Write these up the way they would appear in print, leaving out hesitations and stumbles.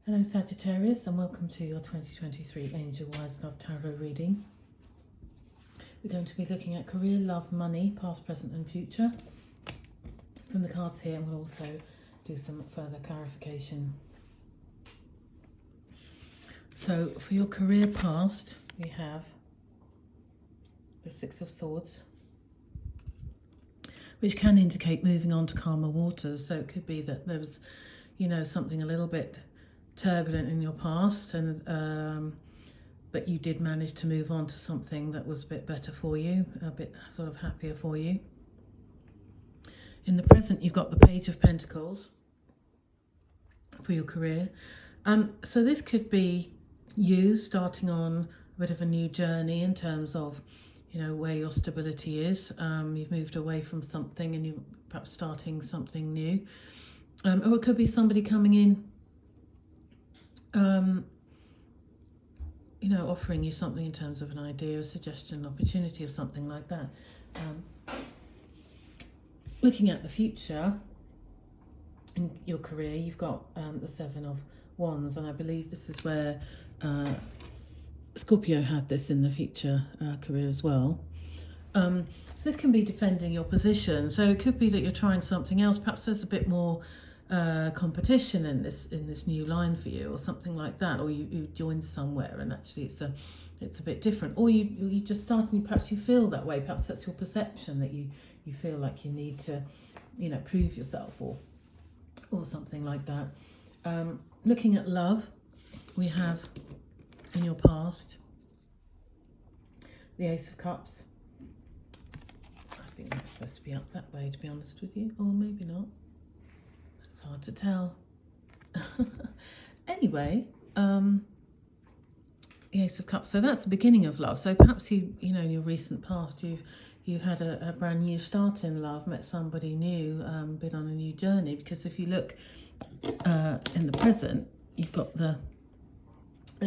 Hello Sagittarius, and welcome to your 2023 Angel Wise Love Tarot reading. We're going to be looking at career, love, money, past, present and future from the cards here, and we'll also do some further clarification. So for your career past, we have the Six of Swords, which can indicate moving on to calmer waters. So it could be that there was, something a little bit turbulent in your past, and but you did manage to move on to something that was a bit better for you, a bit sort of happier for you. In the present, you've got the Page of Pentacles for your career. So this could be you starting on a bit of a new journey in terms of, where your stability is. You've moved away from something and you're perhaps starting something new. Or it could be somebody coming in, offering you something in terms of an idea, a suggestion, an opportunity or something like that. Looking at the future in your career, you've got the Seven of Wands, and I believe this is where Scorpio had this in the future career as well. So this can be defending your position. So it could be that you're trying something else. Perhaps there's a bit more competition in this new line for you, or something like that, or you joined somewhere and actually it's a bit different, or you just start and perhaps you feel that way. Perhaps that's your perception, that you feel like you need to prove yourself or something like that. Looking at love, we have in your past the Ace of Cups. I think that's supposed to be up that way, to be honest with you, or maybe not. It's hard to tell. Anyway, the Ace of Cups. So that's the beginning of love. So perhaps in your recent past, you've had a brand new start in love, met somebody new, been on a new journey. Because if you look in the present, you've got the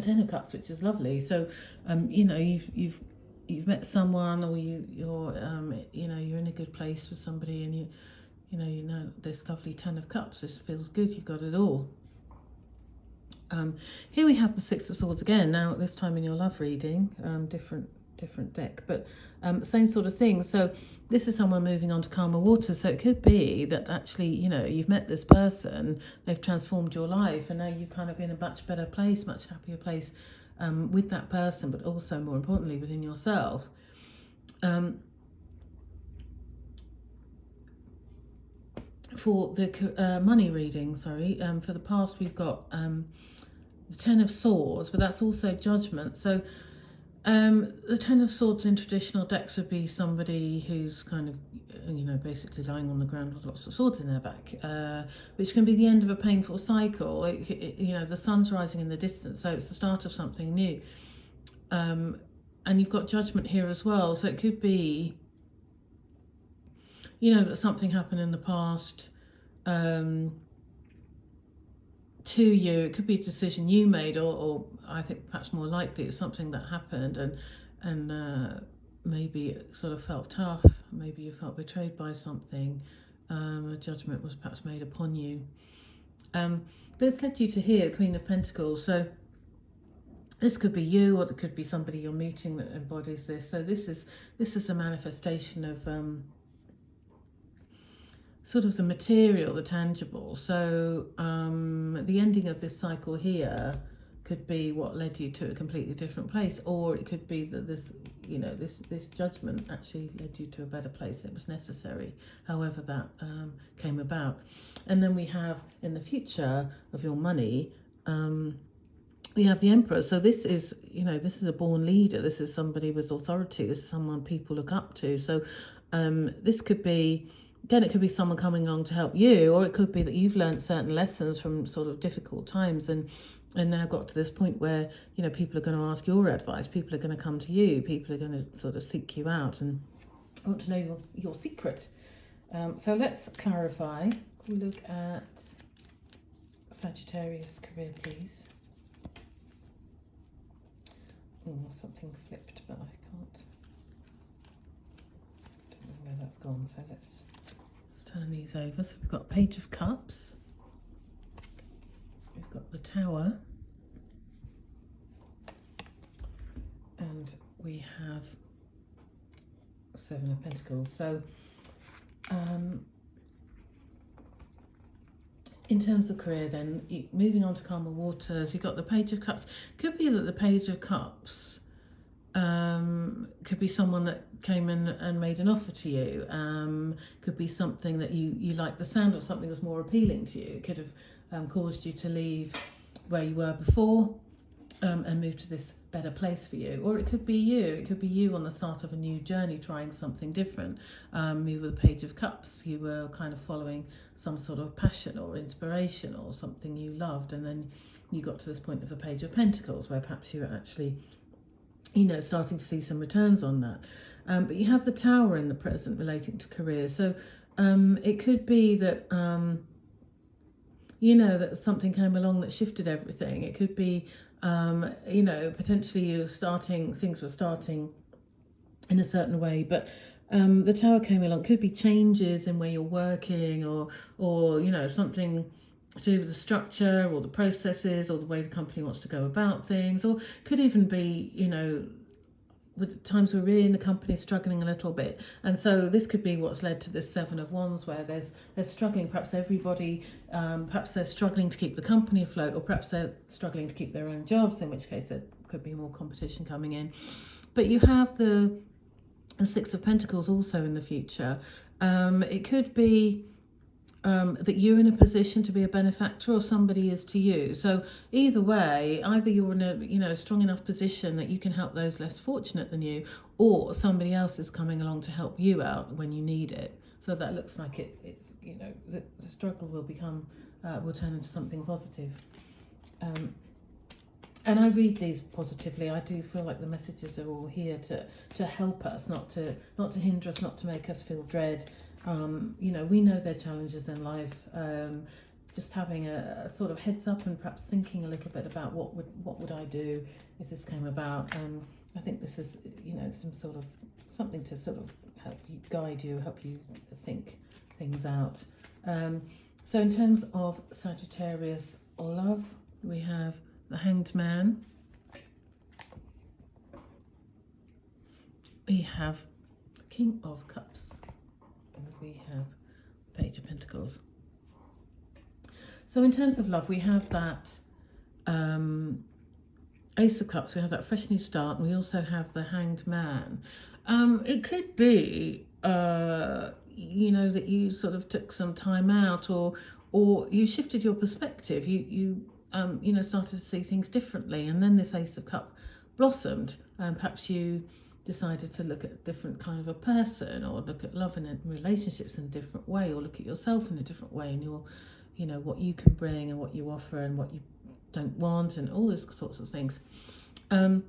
Ten of Cups, which is lovely. So you've met someone, or you're in a good place with somebody, and this lovely Ten of Cups. This feels good. You've got it all. Here we have the Six of Swords again. Now this time in your love reading, different deck, but same sort of thing. So this is someone moving on to calmer waters. So it could be that actually you've met this person, they've transformed your life, and now you're kind of in a much better place, much happier place with that person, but also more importantly within yourself. For the money reading, for the past, we've got the Ten of Swords, but that's also Judgment. So the Ten of Swords in traditional decks would be somebody who's kind of, basically lying on the ground with lots of swords in their back, which can be the end of a painful cycle. The sun's rising in the distance, so it's the start of something new. And you've got Judgment here as well. So it could be, that something happened in the past to you. It could be a decision you made, or I think perhaps more likely it's something that happened and maybe it sort of felt tough. Maybe you felt betrayed by something. A judgment was perhaps made upon you. But it's led you to here, the Queen of Pentacles. So this could be you, or it could be somebody you're meeting that embodies this. So this is a manifestation of sort of the material, the tangible. So the ending of this cycle here could be what led you to a completely different place, or it could be that this judgment actually led you to a better place. It was necessary, however that came about. And then we have in the future of your money, we have the Emperor. So this is a born leader. This is somebody with authority. This is someone people look up to. So this could be, again, it could be someone coming along to help you, or it could be that you've learned certain lessons from sort of difficult times and now got to this point where, people are going to ask your advice, people are going to come to you, people are going to sort of seek you out and want to know your secret. So let's clarify. We'll look at Sagittarius career, please. Oh, something flipped, but I don't know where that's gone, so let's turn these over. So we've got Page of Cups, we've got got the Tower, and we have Seven of Pentacles. So in terms of career then, moving on to calmer waters, you've got the Page of Cups. Could be that the Page of Cups could be someone that came in and made an offer to you. Could be something that you like the sound of, something that's more appealing to you. It could have caused you to leave where you were before and move to this better place for you. Or it could be you. It could be you on the start of a new journey, trying something different. You were the Page of Cups. You were kind of following some sort of passion or inspiration or something you loved, and then you got to this point of the Page of Pentacles where perhaps you were actually, you know, starting to see some returns on that. But you have the Tower in the present relating to career. So it could be that, you know, that something came along that shifted everything. It could be, you know, potentially things were starting in a certain way, but the Tower came along. Could be changes in where you're working, or you know, something to do with the structure or the processes or the way the company wants to go about things, or could even be, you know, with times where really the company is struggling a little bit, and so this could be what's led to this Seven of Wands, where they're struggling. Perhaps everybody, perhaps they're struggling to keep the company afloat, or perhaps they're struggling to keep their own jobs, in which case there could be more competition coming in. But you have the Six of Pentacles also in the future. It could be that you're in a position to be a benefactor, or somebody is to you. So either way, either you're in a, you know, strong enough position that you can help those less fortunate than you, or somebody else is coming along to help you out when you need it. So that looks like it's, you know, the struggle will turn into something positive. And I read these positively. I do feel like the messages are all here to help us, not to hinder us, not to make us feel dread. You know, we know their challenges in life. Just having a sort of heads up, and perhaps thinking a little bit about what would I do if this came about. I think this is, you know, something to sort of help you, guide you, help you think things out. So in terms of Sagittarius love, we have the Hanged Man. We have the King of Cups, and we have the Page of Pentacles. So in terms of love, we have that Ace of Cups, we have that fresh new start, and we also have the Hanged Man. It could be, you know, that you sort of took some time out, or you shifted your perspective. You know, started to see things differently, and then this Ace of Cup blossomed. Perhaps you decided to look at a different kind of a person, or look at love and relationships in a different way, or look at yourself in a different way, and your, you know, what you can bring and what you offer and what you don't want, and all those sorts of things. And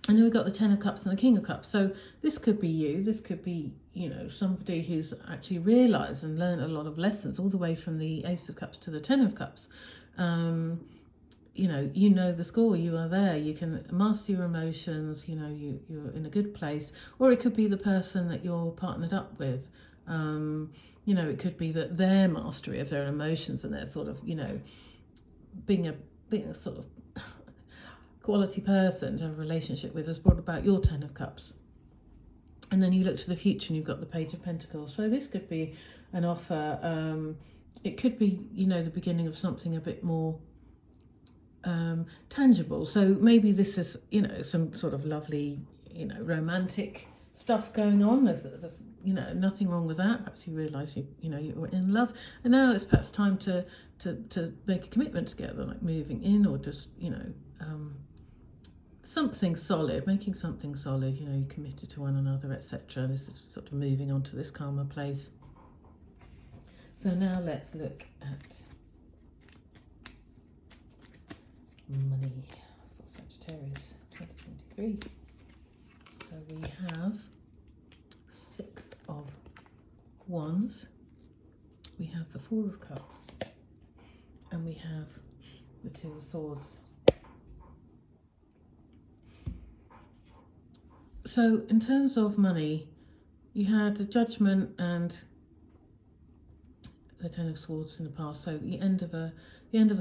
then we've got the Ten of Cups and the King of Cups. So this could be you. This could be, you know, somebody who's actually realised and learned a lot of lessons, all the way from the Ace of Cups to the Ten of Cups. You know the score. You are there. You can master your emotions. You know, you're in a good place. Or it could be the person that you're partnered up with. You know, it could be that their mastery of their emotions and their sort of, you know, being a sort of quality person to have a relationship with has brought about your Ten of Cups. And then you look to the future and you've got the Page of Pentacles. So this could be an offer. It could be, you know, the beginning of something a bit more tangible. So maybe this is, you know, some sort of lovely, you know, romantic stuff going on. There's you know, nothing wrong with that. Perhaps you realise you know, you're in love, and now it's perhaps time to make a commitment together, like moving in, or just, you know, something solid, making something solid. You know, you're committed to one another, etc. This is sort of moving on to this calmer place. So now let's look at money for Sagittarius 2023. So we have Six of Wands, we have the Four of Cups, and we have the Two of Swords. So in terms of money, you had a Judgment and the Ten of Swords in the past. So the end of a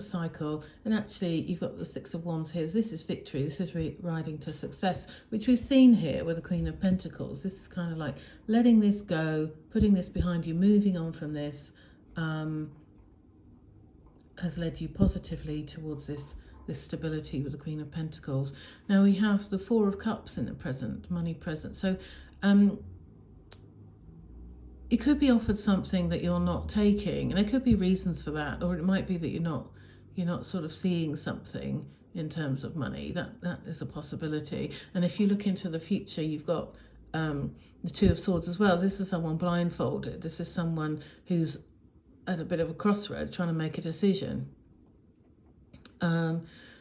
cycle, and actually you've got the Six of Wands here. This is victory. This is riding to success, which we've seen here with the Queen of Pentacles. This is kind of like letting this go, putting this behind you, moving on from this, has led you positively towards this stability with the Queen of Pentacles. Now we have the Four of Cups in the present, money present. So it could be offered something that you're not taking, and there could be reasons for that, or it might be that you're not sort of seeing something in terms of money. That is a possibility. And if you look into the future, you've got the Two of Swords as well. This is someone blindfolded. This is someone who's at a bit of a crossroad trying to make a decision.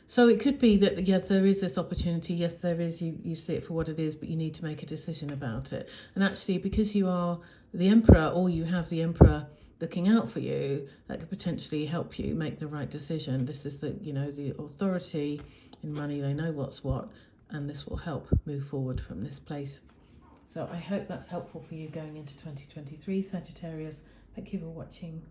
So it could be that, yes, there is this opportunity. Yes, there is. You see it for what it is, but you need to make a decision about it. And actually, because you are the Emperor, or you have the Emperor looking out for you, that could potentially help you make the right decision. This is the authority in money. They know what's what, and this will help move forward from this place. So I hope that's helpful for you going into 2023, Sagittarius. Thank you for watching.